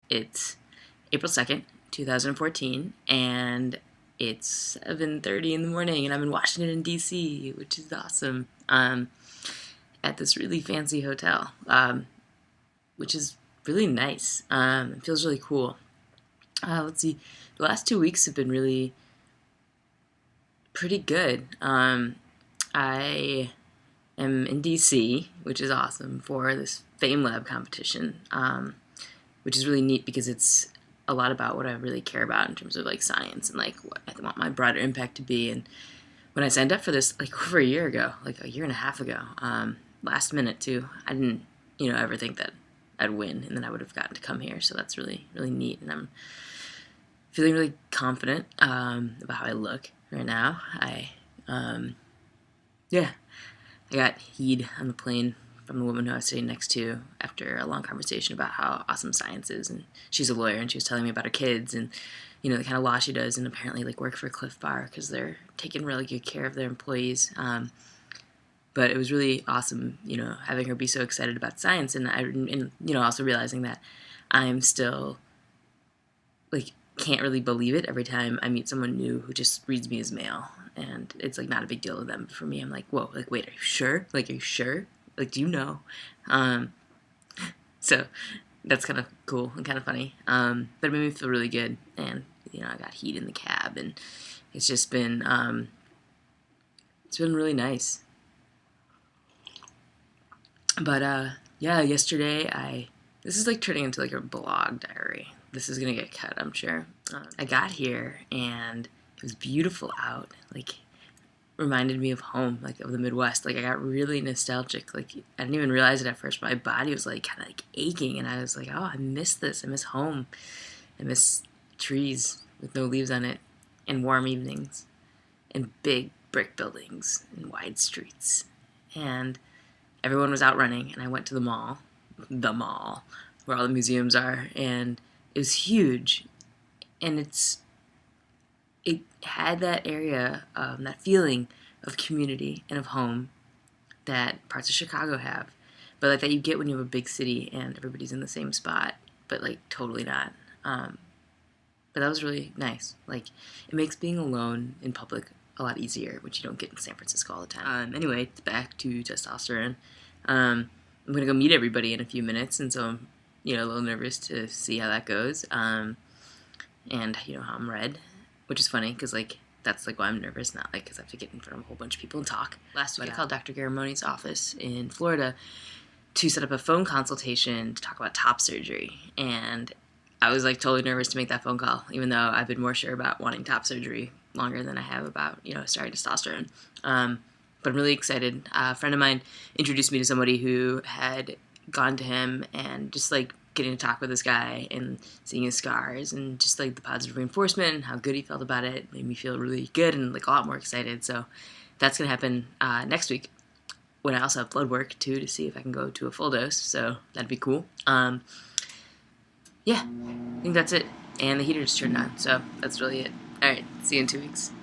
It's April 2nd, 2014, and it's 7:30 in the morning, and I'm in Washington, D.C., which is awesome, at this really fancy hotel, which is really nice. It feels really cool. Let's see. The last 2 weeks have been really pretty good. I am in DC, which is awesome, for this FameLab competition, which is really neat because it's a lot about what I really care about in terms of like science and like what I want my broader impact to be. And when I signed up for this like over a year ago, like a year and a half ago, last minute too, I didn't ever think that I'd win and then I would have gotten to come here. So that's really neat, and I'm feeling really confident about how I look right now. I got heed on the plane from the woman who I was sitting next to after a long conversation about how awesome science is, and she's a lawyer, and she was telling me about her kids and the kind of law she does, and apparently like work for Cliff Bar because they're taking really good care of their employees. But it was really awesome, having her be so excited about science, and also realizing that I'm still like can't really believe it every time I meet someone new who just reads me as male, and it's like not a big deal to them. But for me, I'm like, whoa, like wait, are you sure? Like, are you sure? Like, do you know? So that's kind of cool and kind of funny. But it made me feel really good, and I got heat in the cab, and it's just been really nice. But yesterday this is like turning into like a blog diary. This is gonna get cut, I'm sure. I got here and it was beautiful out. Like, reminded me of home, like of the Midwest. Like, I got really nostalgic. Like, I didn't even realize it at first. My body was like kind of like aching, and I was like, oh, I miss this. I miss home. I miss trees with no leaves on it, and warm evenings, and big brick buildings, and wide streets, and everyone was out running. And I went to the mall, where all the museums are, and it was huge, and it had that area, that feeling of community and of home that parts of Chicago have, but like that you get when you have a big city and everybody's in the same spot, but like totally not. But that was really nice. Like, it makes being alone in public a lot easier, which you don't get in San Francisco all the time. Anyway, back to testosterone. I'm gonna go meet everybody in a few minutes, and so I'm a little nervous to see how that goes. And how I'm read, which is funny because like that's like why I'm nervous, not like because I have to get in front of a whole bunch of people and talk. Last week I called Dr. Garamoni's office in Florida to set up a phone consultation to talk about top surgery, and I was like totally nervous to make that phone call, even though I've been more sure about wanting top surgery longer than I have about starting testosterone. But I'm really excited. A friend of mine introduced me to somebody who had gone to him, and just like getting to talk with this guy and seeing his scars and just like the positive reinforcement and how good he felt about it made me feel really good and like a lot more excited. So that's gonna happen next week, when I also have blood work too to see if I can go to a full dose. So that'd be cool. I think that's it. And the heater just turned on, so that's really it. All right, see you in 2 weeks.